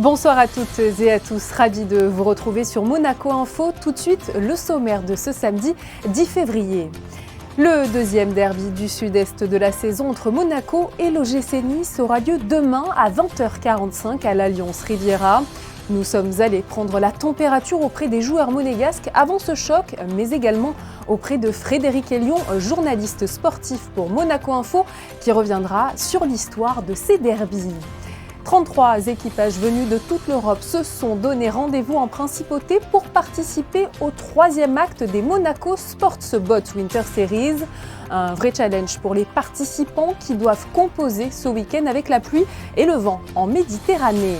Bonsoir à toutes et à tous, ravi de vous retrouver sur Monaco Info. Tout de suite, le sommaire de ce samedi 10 février. Le deuxième derby du sud-est de la saison entre Monaco et l'OGC Nice aura lieu demain à 20h45 à l'Alliance Riviera. Nous sommes allés prendre la température auprès des joueurs monégasques avant ce choc, mais également auprès de Frédéric Elion, journaliste sportif pour Monaco Info, qui reviendra sur l'histoire de ces derbys. 33 équipages venus de toute l'Europe se sont donné rendez-vous en principauté pour participer au troisième acte des Monaco Sportsboat Winter Series. Un vrai challenge pour les participants qui doivent composer ce week-end avec la pluie et le vent en Méditerranée.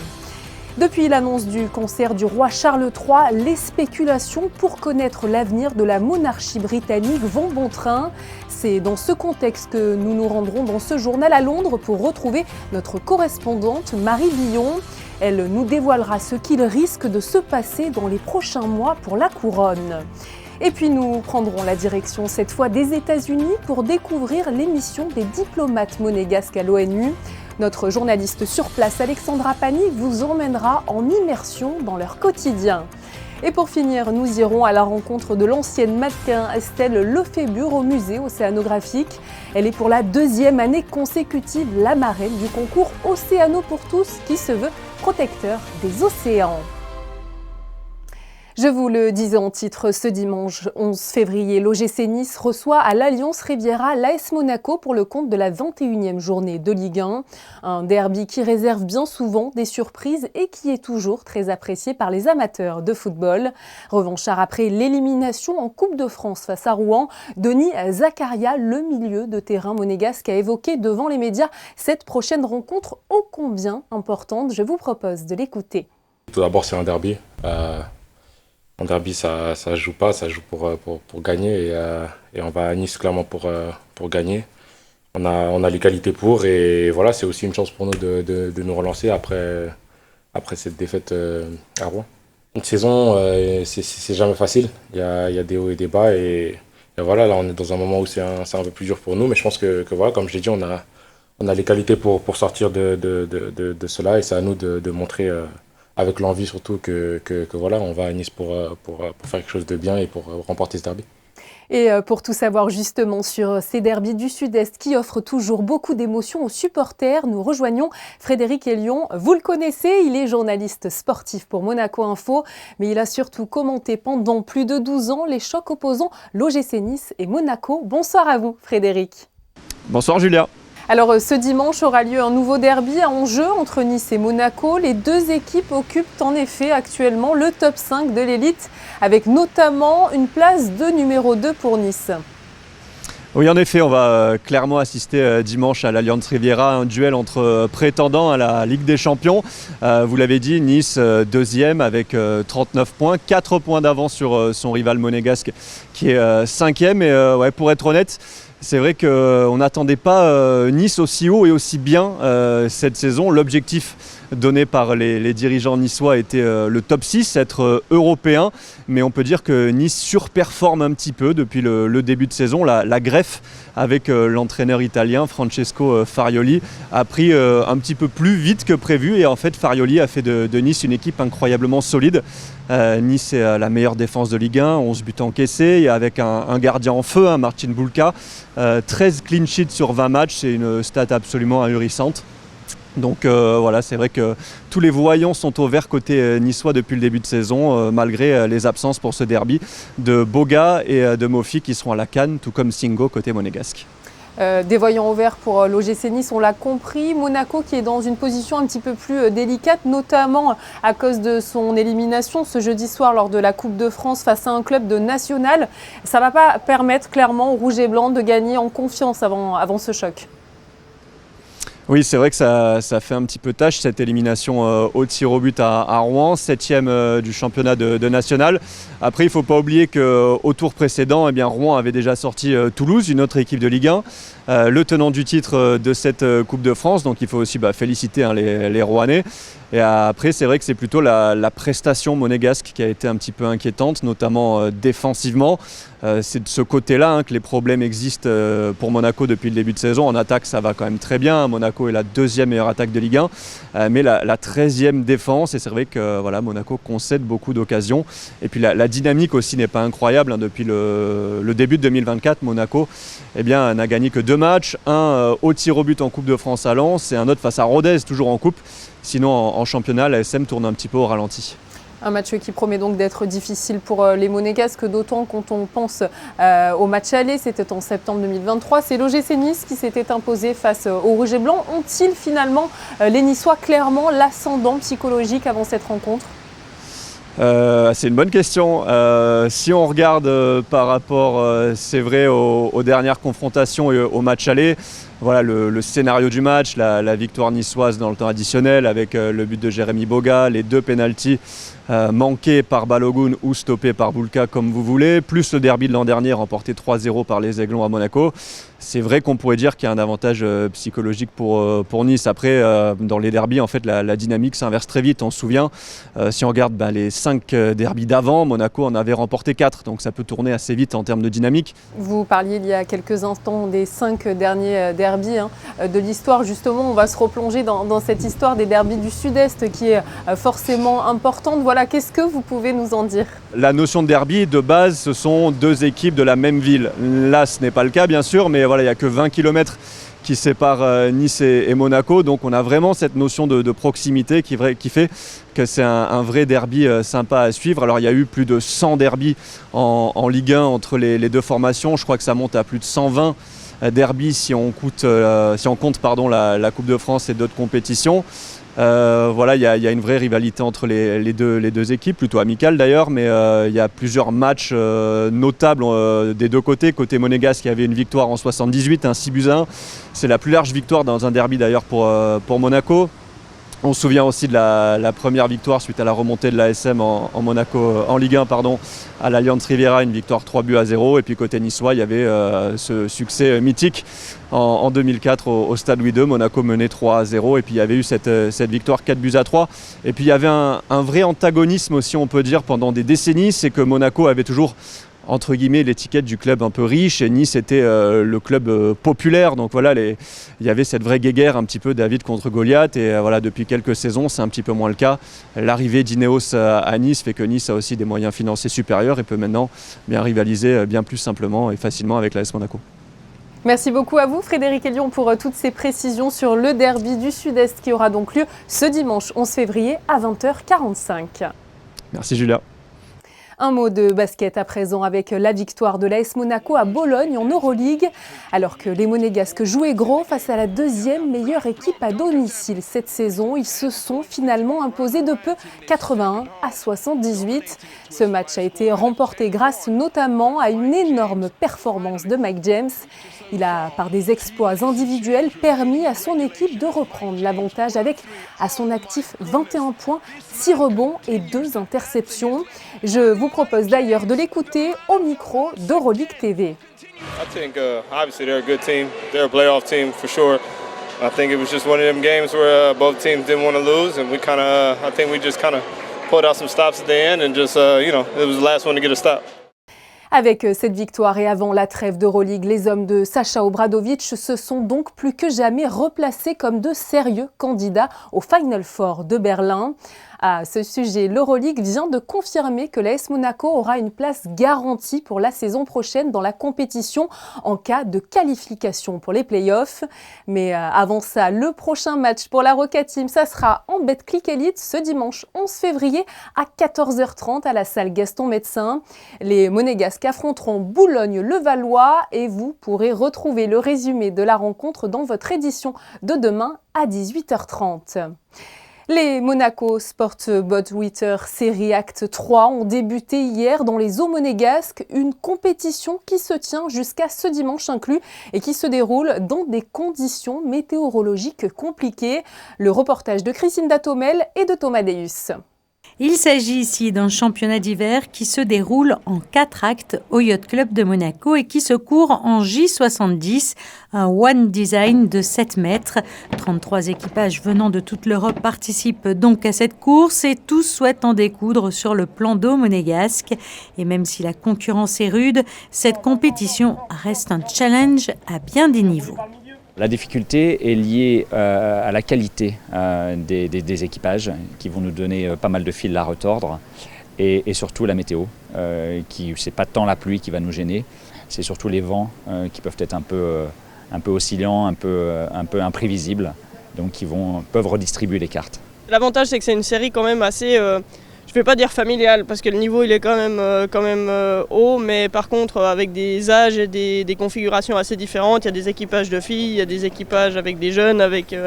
Depuis l'annonce du concert du roi Charles III, les spéculations pour connaître l'avenir de la monarchie britannique vont bon train. C'est dans ce contexte que nous nous rendrons dans ce journal à Londres pour retrouver notre correspondante Marie Billon. Elle nous dévoilera ce qu'il risque de se passer dans les prochains mois pour la couronne. Et puis nous prendrons la direction cette fois des États-Unis pour découvrir l'émission des diplomates monégasques à l'ONU. Notre journaliste sur place, Alexandra Pani, vous emmènera en immersion dans leur quotidien. Et pour finir, nous irons à la rencontre de l'ancienne mannequin Estelle Lefébure au musée océanographique. Elle est pour la deuxième année consécutive la marraine du concours Océano pour tous qui se veut protecteur des océans. Je vous le disais en titre, ce dimanche 11 février, l'OGC Nice reçoit à l'Alliance Riviera l'AS Monaco pour le compte de la 21e journée de Ligue 1. Un derby qui réserve bien souvent des surprises et qui est toujours très apprécié par les amateurs de football. Revanchard après l'élimination en Coupe de France face à Rouen, Denis Zakaria, le milieu de terrain monégasque, a évoqué devant les médias cette prochaine rencontre ô combien importante. Je vous propose de l'écouter. Tout d'abord, c'est un derby. En derby, ça joue pas, ça joue pour gagner et on va à Nice clairement pour gagner. On a les qualités pour et voilà, c'est aussi une chance pour nous de nous relancer après cette défaite à Rouen. Une saison, c'est jamais facile, il y a des hauts et des bas et voilà, là on est dans un moment où c'est un peu plus dur pour nous, mais je pense que voilà, comme je l'ai dit, on a les qualités pour sortir de cela et c'est à nous de montrer avec l'envie surtout que voilà, on va à Nice pour faire quelque chose de bien et pour remporter ce derby. Et pour tout savoir justement sur ces derbys du Sud-Est qui offrent toujours beaucoup d'émotions aux supporters, nous rejoignons Frédéric Elion. Vous le connaissez, il est journaliste sportif pour Monaco Info, mais il a surtout commenté pendant plus de 12 ans les chocs opposant l'OGC Nice et Monaco. Bonsoir à vous Frédéric. Bonsoir Julia. Alors ce dimanche aura lieu un nouveau derby en jeu entre Nice et Monaco. Les deux équipes occupent en effet actuellement le top 5 de l'élite, avec notamment une place de numéro 2 pour Nice. Oui, en effet, on va clairement assister dimanche à l'Alliance Riviera, un duel entre prétendants à la Ligue des Champions. Vous l'avez dit, Nice deuxième avec 39 points, 4 points d'avance sur son rival monégasque qui est cinquième. Et ouais, pour être honnête, c'est vrai qu'on n'attendait pas Nice aussi haut et aussi bien cette saison. L'objectif donné par les dirigeants niçois était le top 6, être européen. Mais on peut dire que Nice surperforme un petit peu depuis le début de saison. La greffe avec l'entraîneur italien Francesco Farioli a pris un petit peu plus vite que prévu. Et en fait, Farioli a fait de Nice une équipe incroyablement solide. Nice est la meilleure défense de Ligue 1, 11 buts encaissés, et avec un gardien en feu, Marcin Bulka, 13 clean sheets sur 20 matchs, c'est une stat absolument ahurissante. Donc voilà, c'est vrai que tous les voyants sont au vert côté niçois depuis le début de saison, malgré les absences pour ce derby de Boga et de Mofi qui seront à la CAN, tout comme Singo côté monégasque. Des voyants au vert pour l'OGC Nice, on l'a compris. Monaco qui est dans une position un petit peu plus délicate, notamment à cause de son élimination ce jeudi soir lors de la Coupe de France face à un club de national. Ça ne va pas permettre clairement aux Rouges et Blancs de gagner en confiance avant ce choc. Oui, c'est vrai que ça fait un petit peu tâche cette élimination au tir au but à Rouen, 7e du championnat de national. Après, il ne faut pas oublier qu'au tour précédent, Rouen avait déjà sorti Toulouse, une autre équipe de Ligue 1, le tenant du titre de cette Coupe de France. Donc il faut aussi féliciter les Rouennais. Et après, c'est vrai que c'est plutôt la prestation monégasque qui a été un petit peu inquiétante, notamment défensivement. C'est de ce côté-là que les problèmes existent pour Monaco depuis le début de saison. En attaque, ça va quand même très bien. Monaco est la deuxième meilleure attaque de Ligue 1, mais la 13e défense. Et c'est vrai que Monaco concède beaucoup d'occasions. Et puis la dynamique aussi n'est pas incroyable. Depuis le début de 2024, Monaco n'a gagné que 2 matchs. Un au tir au but en Coupe de France à Lens et un autre face à Rodez, toujours en Coupe. Sinon, en championnat, la SM tourne un petit peu au ralenti. Un match qui promet donc d'être difficile pour les Monégasques, d'autant quand on pense au match aller, c'était en septembre 2023. C'est l'OGC Nice qui s'était imposé face aux Rouges et Blancs. Ont-ils finalement, les Niçois, clairement l'ascendant psychologique avant cette rencontre ? C'est une bonne question. Si on regarde par rapport, c'est vrai, aux dernières confrontations et au match aller, le scénario du match, la victoire niçoise dans le temps additionnel avec le but de Jérémy Boga, les 2 pénaltys manqués par Balogun ou stoppés par Boulka comme vous voulez, plus le derby de l'an dernier remporté 3-0 par les Aiglons à Monaco. C'est vrai qu'on pourrait dire qu'il y a un avantage psychologique pour Nice. Après, dans les derbys, en fait, la dynamique s'inverse très vite. On se souvient, si on regarde les 5 derbys d'avant, Monaco en avait remporté 4, donc ça peut tourner assez vite en termes de dynamique. Vous parliez il y a quelques instants des 5 derniers derbys de l'histoire. Justement, on va se replonger dans cette histoire des derbys du Sud-Est qui est forcément importante. Qu'est-ce que vous pouvez nous en dire ? La notion de derby, de base, ce sont 2 équipes de la même ville. Là, ce n'est pas le cas, bien sûr, mais il n'y a que 20 km qui séparent Nice et Monaco. Donc, on a vraiment cette notion de proximité qui fait que c'est un vrai derby sympa à suivre. Alors, il y a eu plus de 100 derbys en Ligue 1 entre les 2 formations. Je crois que ça monte à plus de 120 derbys si on compte la Coupe de France et d'autres compétitions. Il y a une vraie rivalité entre les deux équipes, plutôt amicale d'ailleurs, mais il y a plusieurs matchs notables des 2 côtés. Côté monégasque, il y avait une victoire en 78, un 6-1. C'est la plus large victoire dans un derby d'ailleurs pour Monaco. On se souvient aussi de la première victoire suite à la remontée de l'ASM en Monaco, en Ligue 1, à l'Allianz Riviera, une victoire 3-0. Et puis côté niçois, il y avait ce succès mythique en 2004 au Stade Louis II. Monaco menait 3-0 et puis il y avait eu cette victoire 4-3. Et puis il y avait un vrai antagonisme aussi, on peut dire, pendant des décennies. C'est que Monaco avait toujours, entre guillemets, l'étiquette du club un peu riche et Nice était le club populaire. Donc il y avait cette vraie guéguerre un petit peu David contre Goliath et depuis quelques saisons c'est un petit peu moins le cas. L'arrivée d'Ineos à Nice fait que Nice a aussi des moyens financiers supérieurs et peut maintenant bien rivaliser bien plus simplement et facilement avec l'AS Monaco. Merci beaucoup à vous Frédéric Elion pour toutes ces précisions sur le derby du Sud-Est qui aura donc lieu ce dimanche 11 février à 20h45. Merci Julia. Un mot de basket à présent avec la victoire de l'AS Monaco à Bologne en Euroleague. Alors que les Monégasques jouaient gros face à la 2e meilleure équipe à domicile cette saison, ils se sont finalement imposés de peu 81-78. Ce match a été remporté grâce notamment à une énorme performance de Mike James. Il a, par des exploits individuels, permis à son équipe de reprendre l'avantage avec à son actif 21 points, 6 rebonds et 2 interceptions. Je vous propose d'ailleurs de l'écouter au micro d'Euroleague TV. I think obviously they're a good team. They're a playoff team for sure. I think it was just one of them games where both teams didn't want to lose, and I think we just pulled out some stops at the end, and just it was the last one to get a stop. Avec cette victoire et avant la trêve d'Euroleague, les hommes de Sacha Obradovic se sont donc plus que jamais replacés comme de sérieux candidats au Final Four de Berlin. À ce sujet, l'Euroleague vient de confirmer que l'AS Monaco aura une place garantie pour la saison prochaine dans la compétition en cas de qualification pour les playoffs. Mais avant ça, le prochain match pour la Roca Team, ça sera en Betclic Elite ce dimanche 11 février à 14h30 à la salle Gaston Médecin. Les Monégasques affronteront Boulogne-le-Valois et vous pourrez retrouver le résumé de la rencontre dans votre édition de demain à 18h30. Les Monaco Sport Boat-Witter Série Acte 3 ont débuté hier dans les eaux monégasques, une compétition qui se tient jusqu'à ce dimanche inclus et qui se déroule dans des conditions météorologiques compliquées. Le reportage de Christine Datomel et de Thomas Deus. Il s'agit ici d'un championnat d'hiver qui se déroule en 4 actes au Yacht Club de Monaco et qui se court en J70, un one design de 7 mètres. 33 équipages venant de toute l'Europe participent donc à cette course et tous souhaitent en découdre sur le plan d'eau monégasque. Et même si la concurrence est rude, cette compétition reste un challenge à bien des niveaux. La difficulté est liée à la qualité des équipages qui vont nous donner pas mal de fils à retordre et surtout la météo, c'est pas tant la pluie qui va nous gêner, c'est surtout les vents qui peuvent être un peu oscillants, un peu imprévisibles, donc qui peuvent redistribuer les cartes. L'avantage c'est que c'est une série quand même assez, je ne vais pas dire familiale parce que le niveau il est quand même haut, mais par contre avec des âges et des configurations assez différentes, il y a des équipages de filles, il y a des équipages avec des jeunes,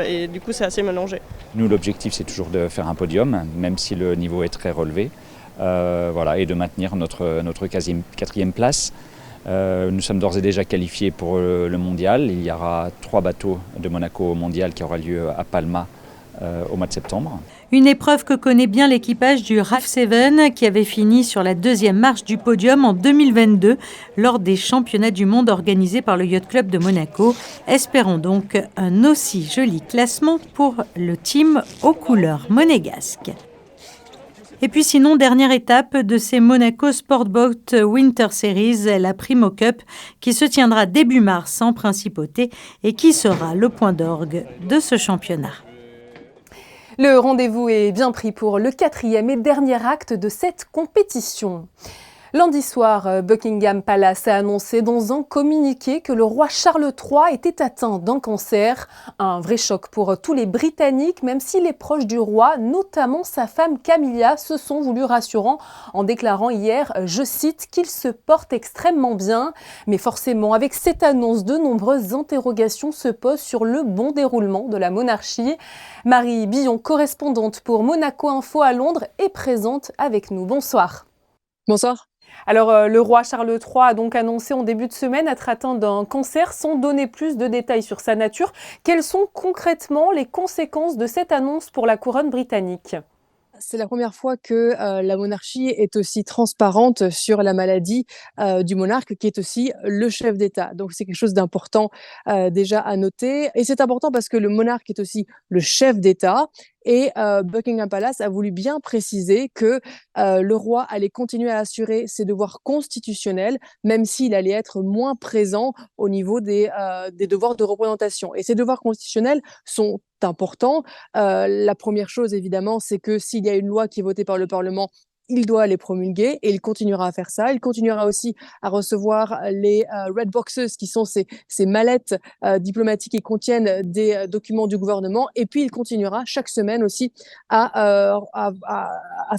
et du coup c'est assez mélangé. Nous l'objectif c'est toujours de faire un podium, même si le niveau est très relevé, et de maintenir notre quatrième place. Nous sommes d'ores et déjà qualifiés pour le mondial. Il y aura 3 bateaux de Monaco au mondial qui aura lieu à Palma au mois de septembre. Une épreuve que connaît bien l'équipage du RAF 7 qui avait fini sur la 2e marche du podium en 2022 lors des championnats du monde organisés par le Yacht Club de Monaco. Espérons donc un aussi joli classement pour le team aux couleurs monégasques. Et puis sinon, dernière étape de ces Monaco Sportboat Winter Series, la Primo Cup, qui se tiendra début mars en principauté et qui sera le point d'orgue de ce championnat. Le rendez-vous est bien pris pour le 4e et dernier acte de cette compétition. Lundi soir, Buckingham Palace a annoncé dans un communiqué que le roi Charles III était atteint d'un cancer. Un vrai choc pour tous les Britanniques, même si les proches du roi, notamment sa femme Camilla, se sont voulus rassurants en déclarant hier, je cite, qu'il se porte extrêmement bien. Mais forcément, avec cette annonce, de nombreuses interrogations se posent sur le bon déroulement de la monarchie. Marie Billon, correspondante pour Monaco Info à Londres, est présente avec nous. Bonsoir. Bonsoir. Alors, le roi Charles III a donc annoncé en début de semaine être atteint d'un cancer sans donner plus de détails sur sa nature. Quelles sont concrètement les conséquences de cette annonce pour la couronne britannique ? C'est la première fois que la monarchie est aussi transparente sur la maladie du monarque, qui est aussi le chef d'État. Donc, c'est quelque chose d'important déjà à noter. Et c'est important parce que le monarque est aussi le chef d'État. Et Buckingham Palace a voulu bien préciser que le roi allait continuer à assurer ses devoirs constitutionnels, même s'il allait être moins présent au niveau des devoirs de représentation. Et ces devoirs constitutionnels sont importants. La première chose, évidemment, c'est que s'il y a une loi qui est votée par le Parlement, il doit les promulguer et il continuera à faire ça. Il continuera aussi à recevoir les red boxes, qui sont ces mallettes diplomatiques qui contiennent des documents du gouvernement. Et puis, il continuera chaque semaine aussi à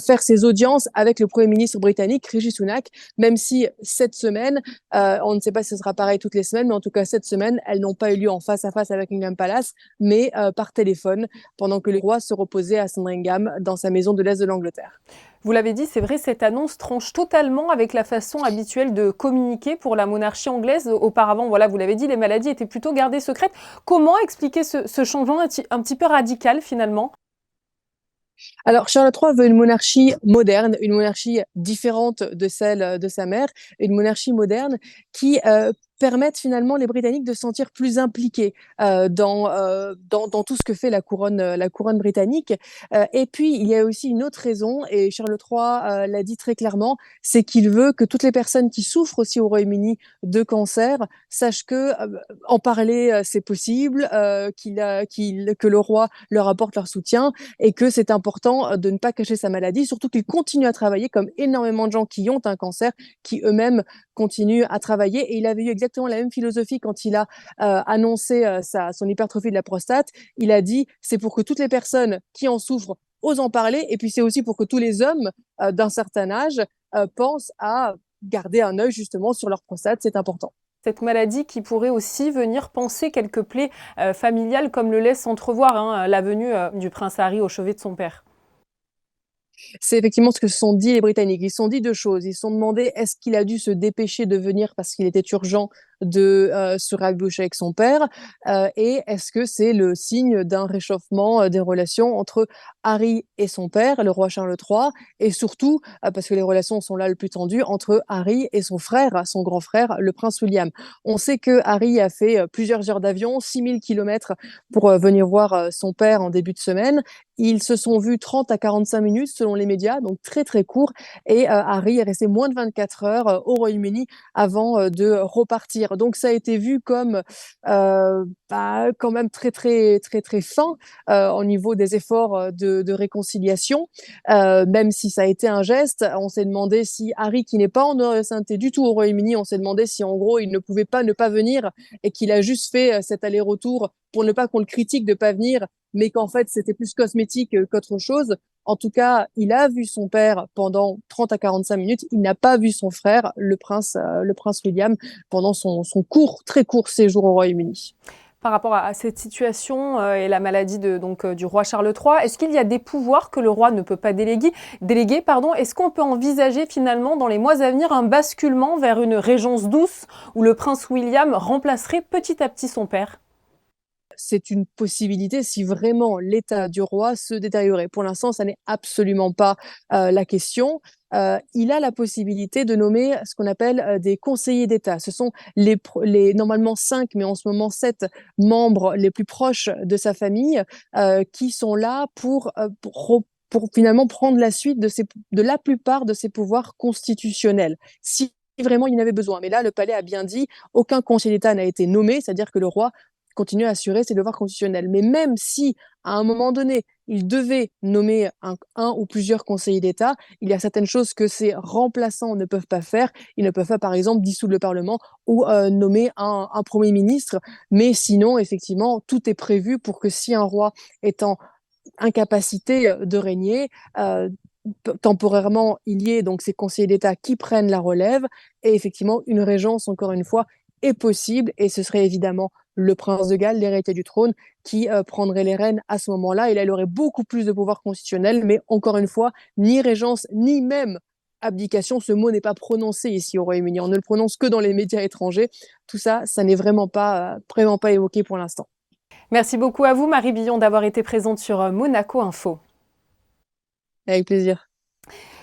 faire ses audiences avec le Premier ministre britannique, Rishi Sunak, même si cette semaine, on ne sait pas si ce sera pareil toutes les semaines, mais en tout cas, cette semaine, elles n'ont pas eu lieu en face à face avec Buckingham Palace, mais par téléphone, pendant que le roi se reposait à Sandringham, dans sa maison de l'Est de l'Angleterre. Vous l'avez dit, c'est vrai, cette annonce tranche totalement avec la façon habituelle de communiquer pour la monarchie anglaise. Auparavant, voilà, vous l'avez dit, les maladies étaient plutôt gardées secrètes. Comment expliquer ce changement un petit peu radical finalement ? Alors, Charles III veut une monarchie moderne, une monarchie différente de celle de sa mère, une monarchie moderne qui permettent finalement les Britanniques de se sentir plus impliqués dans tout ce que fait la couronne britannique. Et puis, il y a aussi une autre raison, et Charles III l'a dit très clairement, c'est qu'il veut que toutes les personnes qui souffrent aussi au Royaume-Uni de cancer sachent que en parler, c'est possible, que le roi leur apporte leur soutien, et que c'est important de ne pas cacher sa maladie, surtout qu'il continue à travailler, comme énormément de gens qui ont un cancer, qui eux-mêmes continuent à travailler. Et il avait eu exactement la même philosophie quand il a annoncé son hypertrophie de la prostate. Il a dit, c'est pour que toutes les personnes qui en souffrent osent en parler, et puis c'est aussi pour que tous les hommes d'un certain âge pensent à garder un œil justement sur leur prostate, c'est important. Cette maladie qui pourrait aussi venir panser quelques plaies familiales, comme le laisse entrevoir la venue du prince Harry au chevet de son père. C'est effectivement ce que se sont dit les Britanniques. Ils se sont dit deux choses. Ils se sont demandé, est-ce qu'il a dû se dépêcher de venir parce qu'il était urgent de se rabibocher avec son père et est-ce que c'est le signe d'un réchauffement des relations entre Harry et son père, le roi Charles III, et surtout, parce que les relations sont là le plus tendues, entre Harry et son frère, son grand frère, le prince William. On sait que Harry a fait plusieurs heures d'avion, 6000 kilomètres pour venir voir son père en début de semaine. Ils se sont vus 30 à 45 minutes selon les médias, donc très très court. Et Harry est resté moins de 24 heures au Royaume-Uni avant de repartir. Donc ça a été vu comme quand même très très très très fin au niveau des efforts de réconciliation. Même si ça a été un geste, on s'est demandé si Harry, qui n'est pas en santé du tout au Royaume-Uni, on s'est demandé si en gros il ne pouvait pas ne pas venir et qu'il a juste fait cet aller-retour pour ne pas qu'on le critique de pas venir, mais qu'en fait c'était plus cosmétique qu'autre chose. En tout cas, il a vu son père pendant 30 à 45 minutes. Il n'a pas vu son frère, le prince William, pendant son court, très court séjour au Royaume-Uni. Par rapport à cette situation et la maladie du roi Charles III, est-ce qu'il y a des pouvoirs que le roi ne peut pas déléguer, Est-ce qu'on peut envisager finalement dans les mois à venir un basculement vers une régence douce où le prince William remplacerait petit à petit son père ? C'est une possibilité si vraiment l'état du roi se détériorait. Pour l'instant, ça n'est absolument pas la question. Il a la possibilité de nommer ce qu'on appelle des conseillers d'État. Ce sont les normalement 5, mais en ce moment 7 membres les plus proches de sa famille qui sont là pour finalement prendre la suite de la plupart de ses pouvoirs constitutionnels. Si vraiment il en avait besoin. Mais là, le palais a bien dit, aucun conseiller d'État n'a été nommé, c'est-à-dire que le roi continue à assurer ses devoirs constitutionnels. Mais même si, à un moment donné, il devait nommer un ou plusieurs conseillers d'État, il y a certaines choses que ses remplaçants ne peuvent pas faire. Ils ne peuvent pas, par exemple, dissoudre le Parlement ou nommer un Premier ministre. Mais sinon, effectivement, tout est prévu pour que si un roi est en incapacité de régner, temporairement, il y ait donc ces conseillers d'État qui prennent la relève. Et effectivement, une régence, encore une fois, est possible. Et ce serait évidemment le prince de Galles, l'héritier du trône, qui prendrait les rênes à ce moment-là. Et là, il aurait beaucoup plus de pouvoir constitutionnel, mais encore une fois, ni régence, ni même abdication, ce mot n'est pas prononcé ici au Royaume-Uni. On ne le prononce que dans les médias étrangers. Tout ça, ça n'est vraiment pas évoqué pour l'instant. Merci beaucoup à vous, Marie Billon, d'avoir été présente sur Monaco Info. Avec plaisir.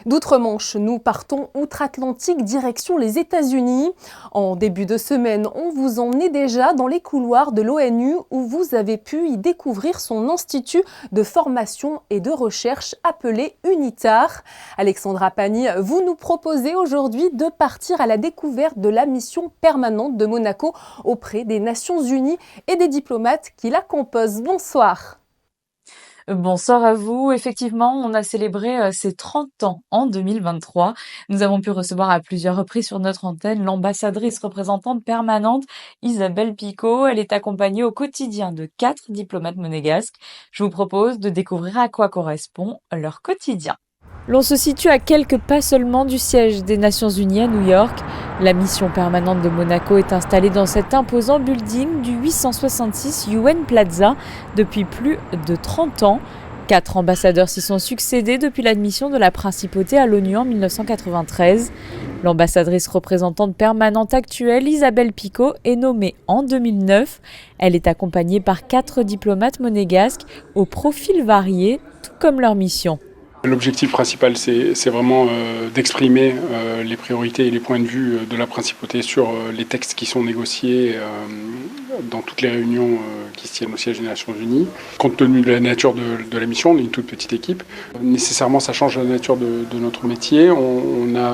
D'outre-Manche, nous partons outre-Atlantique, direction les États-Unis. En début de semaine, on vous emmenait déjà dans les couloirs de l'ONU où vous avez pu y découvrir son institut de formation et de recherche appelé UNITAR. Alexandra Pani, vous nous proposez aujourd'hui de partir à la découverte de la mission permanente de Monaco auprès des Nations Unies et des diplomates qui la composent. Bonsoir. Bonsoir à vous. Effectivement, on a célébré ses 30 ans en 2023. Nous avons pu recevoir à plusieurs reprises sur notre antenne l'ambassadrice représentante permanente Isabelle Picot. Elle est accompagnée au quotidien de 4 diplomates monégasques. Je vous propose de découvrir à quoi correspond leur quotidien. L'on se situe à quelques pas seulement du siège des Nations Unies à New York. La mission permanente de Monaco est installée dans cet imposant building du 866 UN Plaza depuis plus de 30 ans. 4 ambassadeurs s'y sont succédés depuis l'admission de la principauté à l'ONU en 1993. L'ambassadrice représentante permanente actuelle, Isabelle Picot, est nommée en 2009. Elle est accompagnée par 4 diplomates monégasques aux profils variés, tout comme leur mission. L'objectif principal, c'est vraiment d'exprimer les priorités et les points de vue de la principauté sur les textes qui sont négociés dans toutes les réunions qui se tiennent au siège des Nations Unies. Compte tenu de la nature de la mission, on est une toute petite équipe. Nécessairement, ça change la nature de notre métier. On a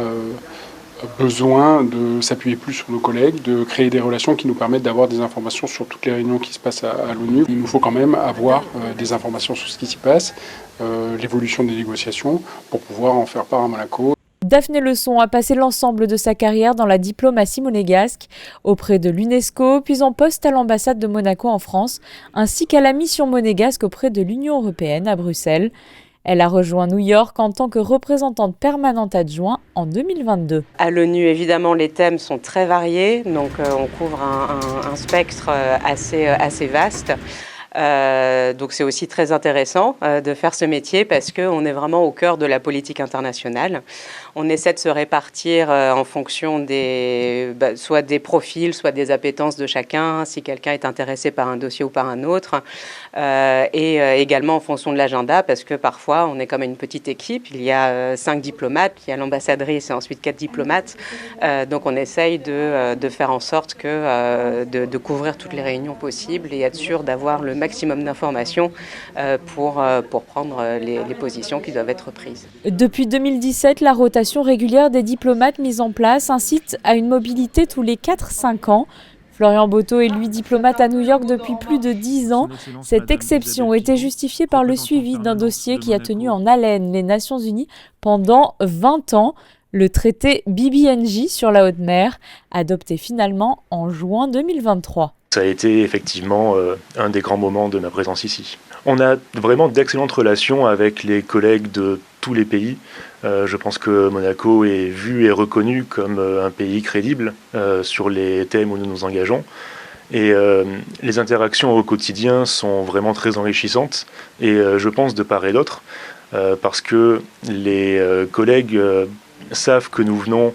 besoin de s'appuyer plus sur nos collègues, de créer des relations qui nous permettent d'avoir des informations sur toutes les réunions qui se passent à l'ONU. Il nous faut quand même avoir des informations sur ce qui s'y passe, l'évolution des négociations, pour pouvoir en faire part à Monaco. Daphné Leçon a passé l'ensemble de sa carrière dans la diplomatie monégasque, auprès de l'UNESCO, puis en poste à l'ambassade de Monaco en France, ainsi qu'à la mission monégasque auprès de l'Union européenne à Bruxelles. Elle a rejoint New York en tant que représentante permanente adjointe en 2022. À l'ONU, évidemment, les thèmes sont très variés, donc on couvre un spectre assez vaste. Donc c'est aussi très intéressant de faire ce métier parce qu'on est vraiment au cœur de la politique internationale. On essaie de se répartir en fonction soit des profils, soit des appétences de chacun, si quelqu'un est intéressé par un dossier ou par un autre, et également en fonction de l'agenda, parce que parfois on est comme une petite équipe, il y a 5 diplomates, il y a l'ambassadrice et ensuite 4 diplomates, donc on essaye de faire en sorte de couvrir toutes les réunions possibles et être sûr d'avoir le maximum d'informations pour prendre les positions qui doivent être prises. Depuis 2017, la rotation régulière des diplomates mise en place incite à une mobilité tous les 4-5 ans. Florian Botto est lui diplomate à New York depuis plus de 10 ans. Cette exception était justifiée par le suivi d'un dossier qui a tenu en haleine les Nations Unies pendant 20 ans. Le traité BBNJ sur la haute mer, adopté finalement en juin 2023. Ça a été effectivement un des grands moments de ma présence ici. On a vraiment d'excellentes relations avec les collègues de tous les pays. Je pense que Monaco est vu et reconnu comme un pays crédible sur les thèmes où nous nous engageons. Et les interactions au quotidien sont vraiment très enrichissantes. Et je pense de part et d'autre, parce que les collègues savent que nous venons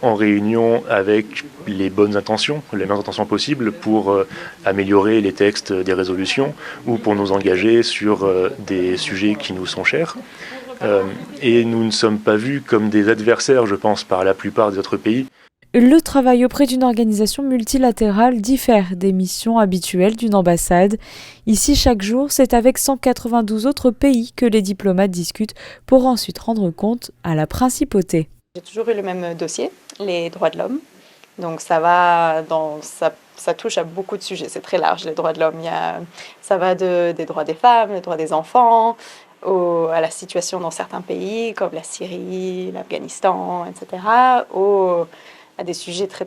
en réunion avec les bonnes intentions, les meilleures intentions possibles pour améliorer les textes des résolutions ou pour nous engager sur des sujets qui nous sont chers. Et nous ne sommes pas vus comme des adversaires, je pense, par la plupart des autres pays. Le travail auprès d'une organisation multilatérale diffère des missions habituelles d'une ambassade. Ici, chaque jour, c'est avec 192 autres pays que les diplomates discutent pour ensuite rendre compte à la principauté. J'ai toujours eu le même dossier, les droits de l'homme. Donc ça touche à beaucoup de sujets, c'est très large les droits de l'homme. Ça va des droits des femmes, des droits des enfants, à la situation dans certains pays comme la Syrie, l'Afghanistan, etc., à des sujets très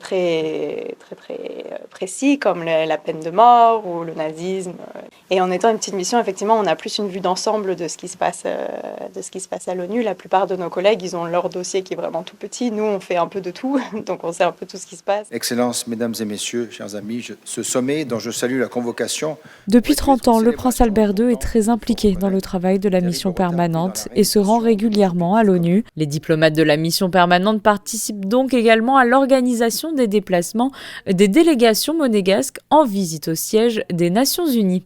précis comme la peine de mort ou le nazisme. Et en étant une petite mission, effectivement, on a plus une vue d'ensemble de ce qui se passe à l'ONU. La plupart de nos collègues, ils ont leur dossier qui est vraiment tout petit. Nous, on fait un peu de tout, donc on sait un peu tout ce qui se passe. Excellences, mesdames et messieurs, chers amis, ce sommet dont je salue la convocation... Depuis 30 ans, le prince Albert II est très impliqué dans le travail de la mission permanente et se rend régulièrement à l'ONU. Les diplomates de la mission permanente participent donc également à l'organisation des déplacements des délégations monégasques en visite au siège des Nations Unies.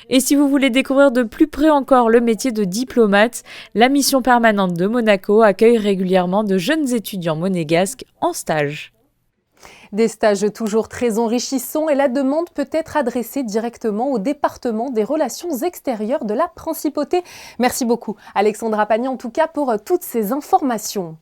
Et si vous voulez découvrir de plus près encore le métier de diplomate, la mission permanente de Monaco accueille régulièrement de jeunes étudiants monégasques en stage. Des stages toujours très enrichissants et la demande peut être adressée directement au département des relations extérieures de la Principauté. Merci beaucoup Alexandra Pagny en tout cas pour toutes ces informations.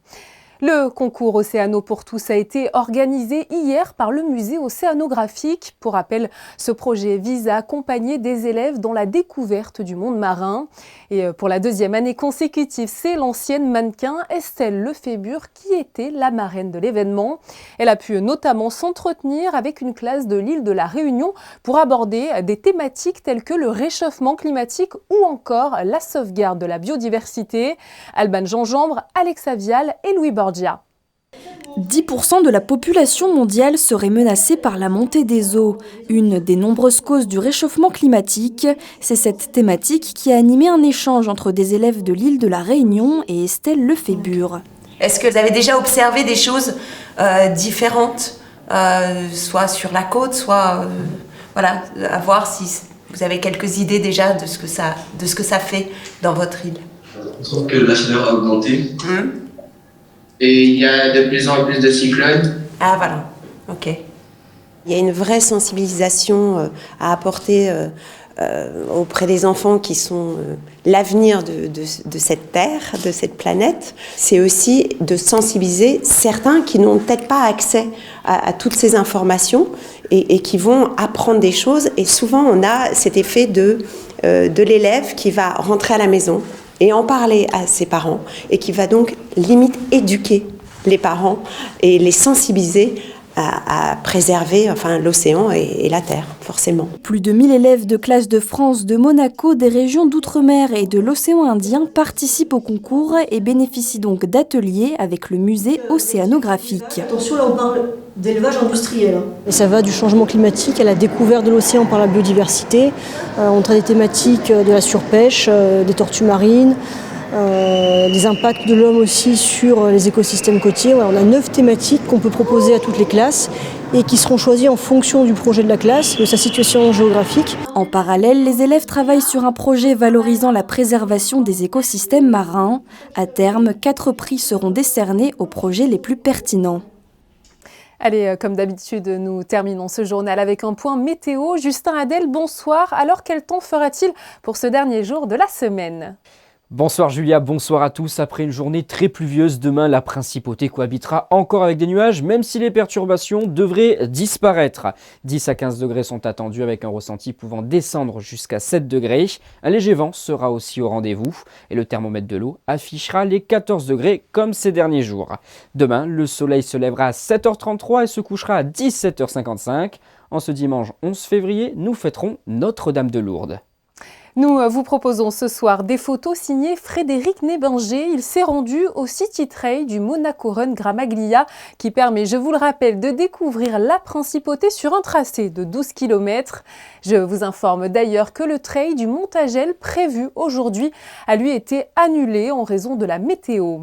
Le concours Océano pour tous a été organisé hier par le musée océanographique. Pour rappel, ce projet vise à accompagner des élèves dans la découverte du monde marin. Et pour la deuxième année consécutive, c'est l'ancienne mannequin Estelle Lefébure qui était la marraine de l'événement. Elle a pu notamment s'entretenir avec une classe de l'île de la Réunion pour aborder des thématiques telles que le réchauffement climatique ou encore la sauvegarde de la biodiversité. Alban Gingembre, Alexa Vial et Louis Borgia. 10% de la population mondiale serait menacée par la montée des eaux, une des nombreuses causes du réchauffement climatique. C'est cette thématique qui a animé un échange entre des élèves de l'île de la Réunion et Estelle Lefébure. Est-ce que vous avez déjà observé des choses différentes, soit sur la côte, soit à voir si vous avez quelques idées déjà de ce que ça fait dans votre île? On trouve que la chaleur a augmenté. Et il y a de plus en plus de cyclones. Ah voilà, ok. Il y a une vraie sensibilisation à apporter auprès des enfants qui sont l'avenir de cette terre, de cette planète. C'est aussi de sensibiliser certains qui n'ont peut-être pas accès à toutes ces informations et qui vont apprendre des choses. Et souvent, on a cet effet de l'élève qui va rentrer à la maison et en parler à ses parents, et qui va donc limite éduquer les parents et les sensibiliser à préserver l'océan et la terre, forcément. Plus de 1000 élèves de classe de France, de Monaco, des régions d'outre-mer et de l'océan Indien participent au concours et bénéficient donc d'ateliers avec le musée océanographique. Attention, là on parle d'élevage industriel. Et ça va du changement climatique à la découverte de l'océan par la biodiversité. On traite des thématiques de la surpêche, des tortues marines, les impacts de l'homme aussi sur les écosystèmes côtiers. Voilà, on a 9 thématiques qu'on peut proposer à toutes les classes et qui seront choisies en fonction du projet de la classe, de sa situation géographique. En parallèle, les élèves travaillent sur un projet valorisant la préservation des écosystèmes marins. À terme, 4 prix seront décernés aux projets les plus pertinents. Allez, comme d'habitude, nous terminons ce journal avec un point météo. Justin Hadel, bonsoir. Alors, quel temps fera-t-il pour ce dernier jour de la semaine ? Bonsoir Julia, bonsoir à tous. Après une journée très pluvieuse, demain la principauté cohabitera encore avec des nuages, même si les perturbations devraient disparaître. 10 à 15 degrés sont attendus avec un ressenti pouvant descendre jusqu'à 7 degrés. Un léger vent sera aussi au rendez-vous et le thermomètre de l'eau affichera les 14 degrés comme ces derniers jours. Demain, le soleil se lèvera à 7h33 et se couchera à 17h55. En ce dimanche 11 février, nous fêterons Notre-Dame de Lourdes. Nous vous proposons ce soir des photos signées Frédéric Nébinger. Il s'est rendu au City Trail du Monaco Run Gramaglia qui permet, je vous le rappelle, de découvrir la principauté sur un tracé de 12 km. Je vous informe d'ailleurs que le trail du Montagel prévu aujourd'hui a lui été annulé en raison de la météo.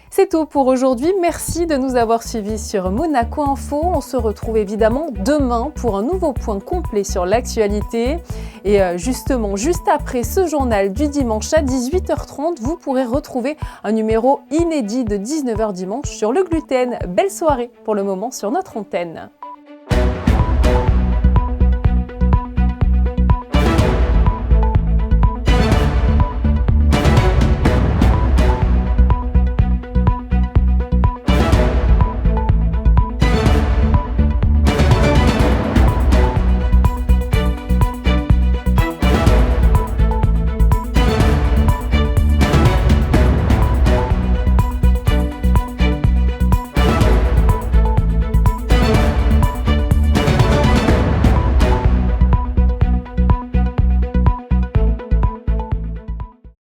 C'est tout pour aujourd'hui. Merci de nous avoir suivis sur Monaco Info. On se retrouve évidemment demain pour un nouveau point complet sur l'actualité. Et justement, juste après ce journal du dimanche à 18h30, vous pourrez retrouver un numéro inédit de 19h dimanche sur le gluten. Belle soirée pour le moment sur notre antenne.